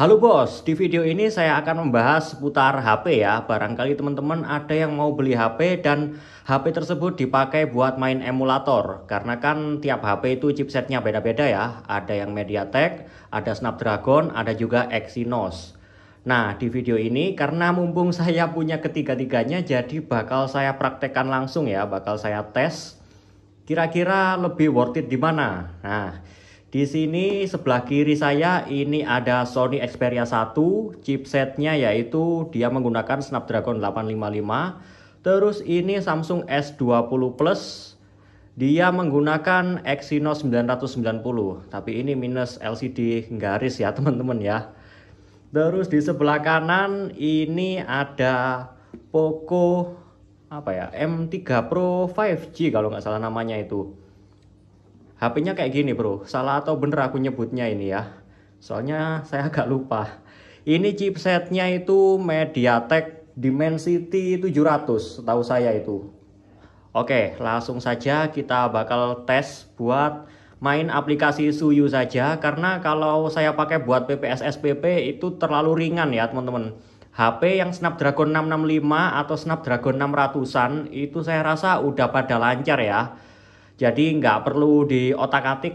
Halo bos, di video ini saya akan membahas seputar HP ya. Barangkali teman-teman ada yang mau beli HP dan HP tersebut dipakai buat main emulator. Karena kan tiap HP itu chipsetnya beda-beda ya. Ada yang MediaTek, ada Snapdragon, ada juga Exynos. Nah, di video ini karena mumpung saya punya ketiga-tiganya, jadi bakal saya praktekkan langsung ya, bakal saya tes. Kira-kira lebih worth it di mana? Nah, di sini sebelah kiri saya ini ada Sony Xperia 1, chipsetnya yaitu dia menggunakan Snapdragon 855. Terus ini Samsung S20 Plus, dia menggunakan Exynos 990. Tapi ini minus LCD garis ya teman-teman ya. Terus di sebelah kanan ini ada Poco M3 Pro 5G kalau nggak salah namanya itu. HP-nya kayak gini bro, salah atau bener aku nyebutnya ini ya. Soalnya saya agak lupa. Ini chipsetnya itu MediaTek Dimensity 700, setahu saya itu. Oke, langsung saja kita bakal tes buat main aplikasi Suyu saja. Karena kalau saya pakai buat PPS SPP itu terlalu ringan ya teman-teman. HP yang Snapdragon 665 atau Snapdragon 600-an itu saya rasa udah pada lancar ya. Jadi nggak perlu diotak-atik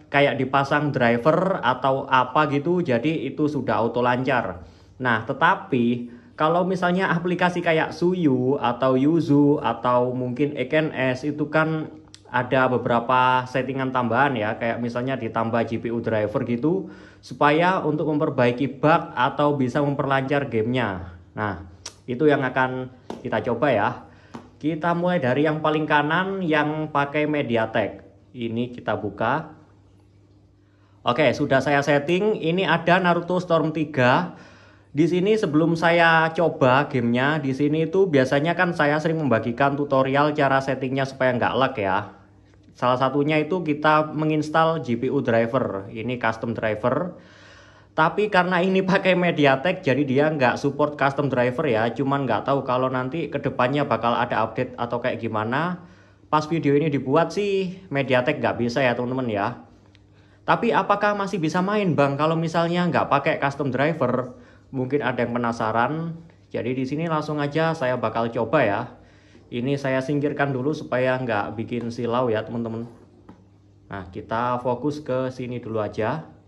kayak dipasang driver atau apa gitu. Jadi itu sudah auto lancar. Nah, tetapi kalau misalnya aplikasi kayak Suyu atau Yuzu atau mungkin EKNS itu kan ada beberapa settingan tambahan ya, kayak misalnya ditambah GPU driver gitu supaya untuk memperbaiki bug atau bisa memperlancar gamenya. Nah, itu yang akan kita coba ya. Kita mulai dari yang paling kanan yang pakai MediaTek. Ini kita buka. Oke, sudah saya setting. Ini ada Naruto Storm 3. Di sini sebelum saya coba gamenya, di sini itu biasanya kan saya sering membagikan tutorial cara settingnya supaya nggak lag ya. Salah satunya itu kita menginstal GPU driver. Ini custom driver. Tapi karena ini pakai MediaTek, jadi dia nggak support custom driver ya. Cuman nggak tahu kalau nanti kedepannya bakal ada update atau kayak gimana. Pas video ini dibuat sih MediaTek nggak bisa ya teman-teman ya. Tapi apakah masih bisa main bang kalau misalnya nggak pakai custom driver? Mungkin ada yang penasaran. Jadi di sini langsung aja saya bakal coba ya. Ini saya singkirkan dulu supaya nggak bikin silau ya teman-teman. Nah, kita fokus ke sini dulu aja.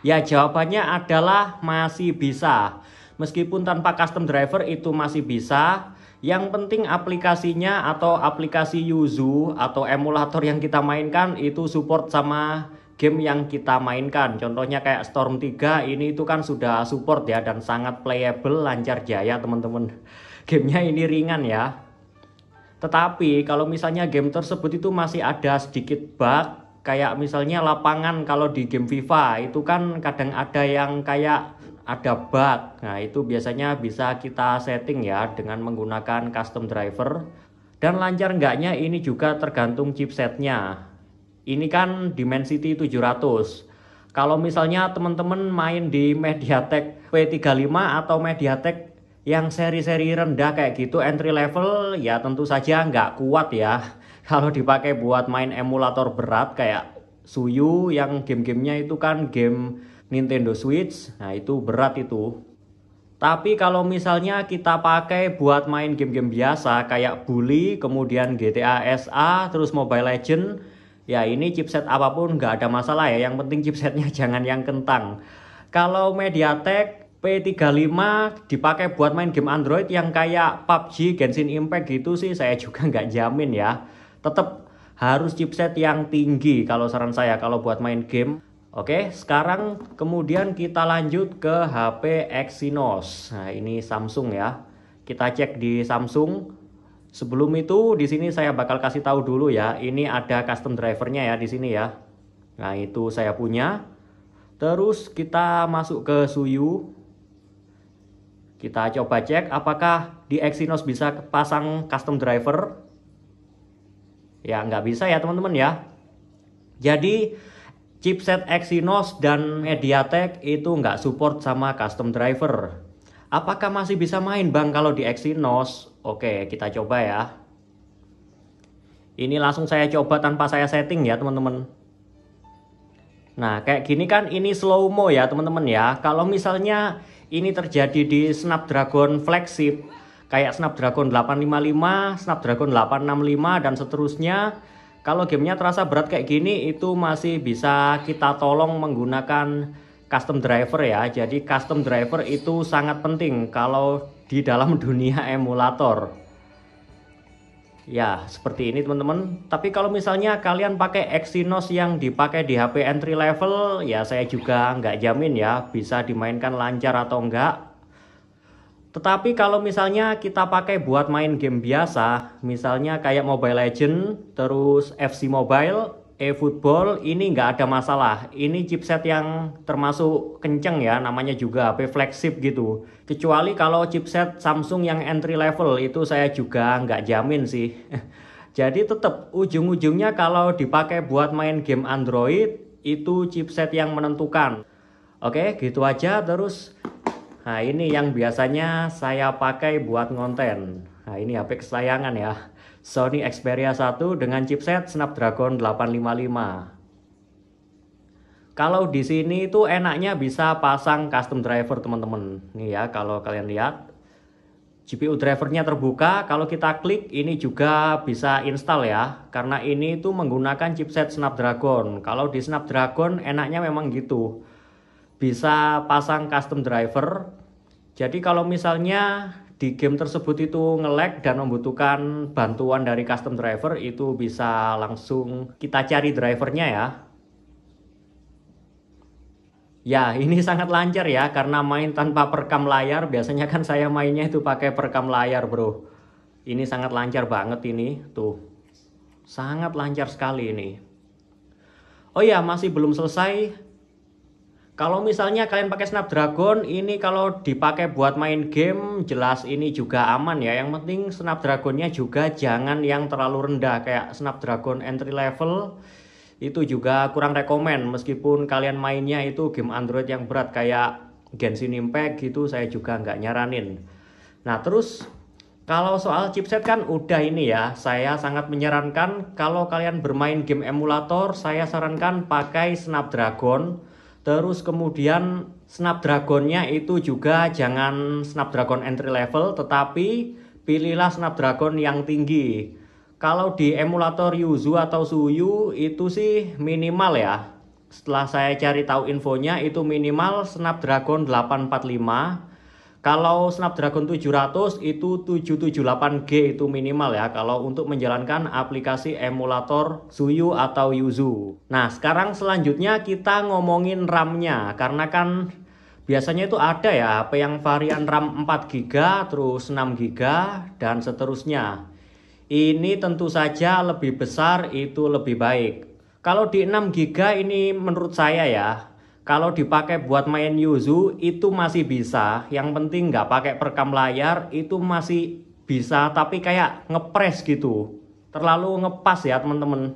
Ya, jawabannya adalah masih bisa. Meskipun tanpa custom driver itu masih bisa. Yang penting aplikasinya atau aplikasi Yuzu atau emulator yang kita mainkan itu support sama game yang kita mainkan. Contohnya kayak Storm 3 ini itu kan sudah support ya dan sangat playable, lancar jaya teman-teman. Gamenya ini ringan ya. Tetapi kalau misalnya game tersebut itu masih ada sedikit bug, kayak misalnya lapangan kalau di game FIFA itu kan kadang ada yang kayak ada bug. Nah, itu biasanya bisa kita setting ya dengan menggunakan custom driver. Dan lancar enggaknya ini juga tergantung chipsetnya. Ini kan Dimensity 700. Kalau misalnya teman-teman main di MediaTek P35 atau MediaTek yang seri-seri rendah kayak gitu entry level ya tentu saja nggak kuat ya. Kalau dipakai buat main emulator berat kayak Suyu yang game-gamenya itu kan game Nintendo Switch, nah itu berat itu. Tapi kalau misalnya kita pakai buat main game-game biasa kayak Bully, kemudian GTA SA, terus Mobile Legend, ya ini chipset apapun nggak ada masalah ya. Yang penting chipsetnya jangan yang kentang. Kalau MediaTek P35 dipakai buat main game Android yang kayak PUBG, Genshin Impact gitu sih saya juga nggak jamin ya. Tetap harus chipset yang tinggi kalau saran saya kalau buat main game. Oke, sekarang kemudian kita lanjut ke HP Exynos. Nah, ini Samsung ya. Kita cek di Samsung. Sebelum itu di sini saya bakal kasih tahu dulu ya. Ini ada custom drivernya ya di sini ya. Nah, itu saya punya. Terus kita masuk ke Suyu. Kita coba cek apakah di Exynos bisa pasang custom driver. Ya, nggak bisa ya teman-teman ya. Jadi chipset Exynos dan MediaTek itu nggak support sama custom driver. Apakah masih bisa main bang kalau di Exynos? Oke, kita coba ya. Ini langsung saya coba tanpa saya setting ya teman-teman. Nah, kayak gini kan ini slow mo ya teman-teman ya. Kalau misalnya ini terjadi di Snapdragon flagship kayak Snapdragon 855, Snapdragon 865 dan seterusnya, kalau gamenya terasa berat kayak gini itu masih bisa kita tolong menggunakan custom driver ya. Jadi custom driver itu sangat penting kalau di dalam dunia emulator. Ya, seperti ini teman-teman. Tapi kalau misalnya kalian pakai Exynos yang dipakai di HP entry level, ya saya juga nggak jamin ya bisa dimainkan lancar atau enggak. Tetapi kalau misalnya kita pakai buat main game biasa, misalnya kayak Mobile Legends, terus FC Mobile, eFootball, ini nggak ada masalah. Ini chipset yang termasuk kenceng ya, namanya juga HP flagship gitu. Kecuali kalau chipset Samsung yang entry level, itu saya juga nggak jamin sih. Jadi tetap ujung-ujungnya kalau dipakai buat main game Android, itu chipset yang menentukan. Oke, gitu aja terus. Nah, ini yang biasanya saya pakai buat ngonten. Nah, ini HP kesayangan ya. Sony Xperia 1 dengan chipset Snapdragon 855. Kalau di sini itu enaknya bisa pasang custom driver teman-teman. Nih ya, kalau kalian lihat GPU drivernya terbuka, kalau kita klik ini juga bisa install ya. Karena ini itu menggunakan chipset Snapdragon. Kalau di Snapdragon enaknya memang gitu. Bisa pasang custom driver. Jadi kalau misalnya di game tersebut itu nge-lag dan membutuhkan bantuan dari custom driver, itu bisa langsung kita cari drivernya ya. Ya, ini sangat lancar ya karena main tanpa perekam layar. Biasanya kan saya mainnya itu pakai perekam layar, bro. Ini sangat lancar banget ini, tuh. Sangat lancar sekali ini. Oh ya, masih belum selesai. Kalau misalnya kalian pakai Snapdragon, ini kalau dipakai buat main game, jelas ini juga aman ya. Yang penting Snapdragonnya juga jangan yang terlalu rendah, kayak Snapdragon entry level. Itu juga kurang rekomen, meskipun kalian mainnya itu game Android yang berat kayak Genshin Impact gitu, saya juga nggak nyaranin. Nah terus, kalau soal chipset kan udah ini ya, saya sangat menyarankan kalau kalian bermain game emulator, saya sarankan pakai Snapdragon. Terus kemudian Snapdragonnya itu juga jangan Snapdragon entry level, tetapi pilihlah Snapdragon yang tinggi. Kalau di emulator Yuzu atau Suyu itu sih minimal ya. Setelah saya cari tahu infonya itu minimal Snapdragon 845. Kalau Snapdragon 700 itu 778G itu minimal ya kalau untuk menjalankan aplikasi emulator Suyu atau Yuzu. Nah, sekarang selanjutnya kita ngomongin RAM-nya karena kan biasanya itu ada ya HP yang varian RAM 4GB, terus 6GB dan seterusnya. Ini tentu saja lebih besar itu lebih baik. Kalau di 6GB ini menurut saya ya, kalau dipakai buat main Yuzu itu masih bisa. Yang penting nggak pakai perekam layar itu masih bisa. Tapi kayak ngepres gitu. Terlalu ngepas ya teman-teman.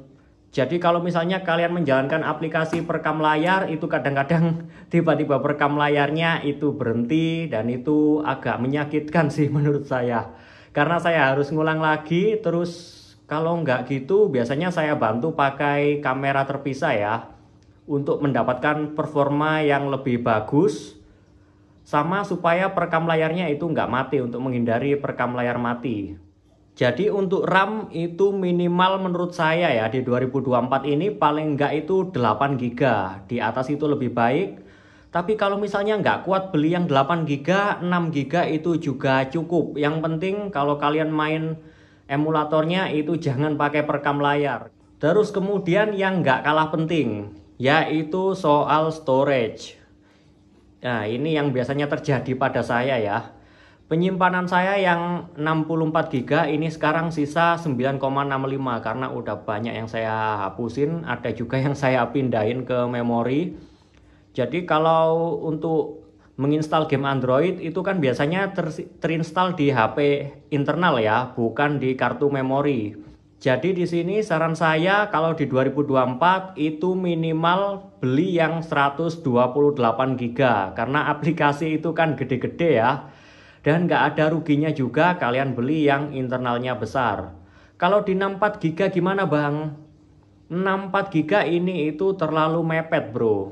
Jadi kalau misalnya kalian menjalankan aplikasi perekam layar itu kadang-kadang tiba-tiba perekam layarnya itu berhenti. Dan itu agak menyakitkan sih menurut saya. Karena saya harus ngulang lagi. Terus kalau nggak gitu biasanya saya bantu pakai kamera terpisah ya, untuk mendapatkan performa yang lebih bagus, sama supaya perekam layarnya itu nggak mati, untuk menghindari perekam layar mati. Jadi untuk RAM itu minimal menurut saya ya di 2024 ini paling nggak itu 8GB. Di atas itu lebih baik. Tapi kalau misalnya nggak kuat beli yang 8GB, 6GB itu juga cukup. Yang penting kalau kalian main emulatornya itu jangan pakai perekam layar. Terus kemudian yang nggak kalah penting, yaitu soal storage. Nah, ini yang biasanya terjadi pada saya ya. Penyimpanan saya yang 64GB ini sekarang sisa 9,65 karena udah banyak yang saya hapusin, ada juga yang saya pindahin ke memori. Jadi kalau untuk menginstal game Android itu kan biasanya terinstall di HP internal ya, bukan di kartu memori. Jadi di sini saran saya kalau di 2024 itu minimal beli yang 128GB karena aplikasi itu kan gede-gede ya. Dan nggak ada ruginya juga kalian beli yang internalnya besar. Kalau di 64GB gimana bang? 64 GB ini itu terlalu mepet bro.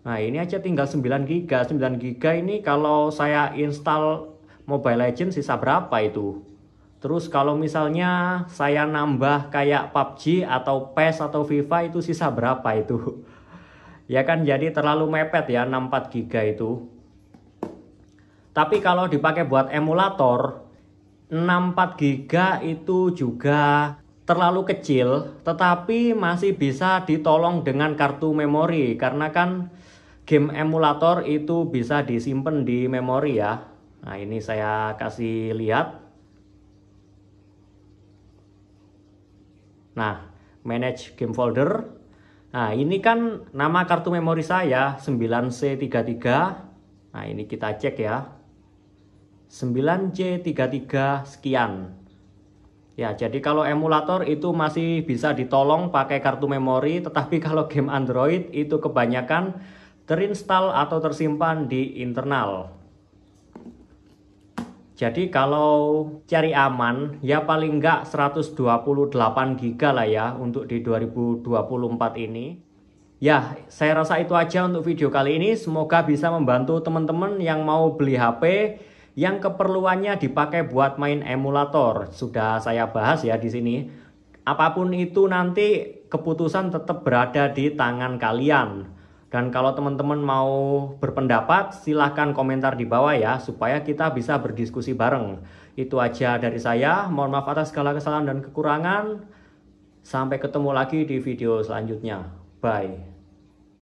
Nah ini aja tinggal 9 GB. 9 GB ini kalau saya install Mobile Legends sisa berapa itu? Terus kalau misalnya saya nambah kayak PUBG atau PES atau FIFA itu sisa berapa itu? Ya kan jadi terlalu mepet ya 64 GB itu. Tapi kalau dipakai buat emulator 64 GB itu juga terlalu kecil, tetapi masih bisa ditolong dengan kartu memori karena kan game emulator itu bisa disimpan di memori ya. Nah, ini saya kasih lihat. Nah, manage game folder. Nah, ini kan nama kartu memori saya 9C33. Nah, ini kita cek ya. 9C33 sekian. Ya, jadi kalau emulator itu masih bisa ditolong pakai kartu memori, tetapi kalau game Android itu kebanyakan terinstall atau tersimpan di internal. Jadi kalau cari aman, ya paling enggak 128 GB lah ya untuk di 2024 ini. Ya, saya rasa itu aja untuk video kali ini. Semoga bisa membantu teman-teman yang mau beli HP yang keperluannya dipakai buat main emulator. Sudah saya bahas ya di sini. Apapun itu nanti keputusan tetap berada di tangan kalian. Dan kalau teman-teman mau berpendapat silahkan komentar di bawah ya supaya kita bisa berdiskusi bareng. Itu aja dari saya. Mohon maaf atas segala kesalahan dan kekurangan. Sampai ketemu lagi di video selanjutnya. Bye.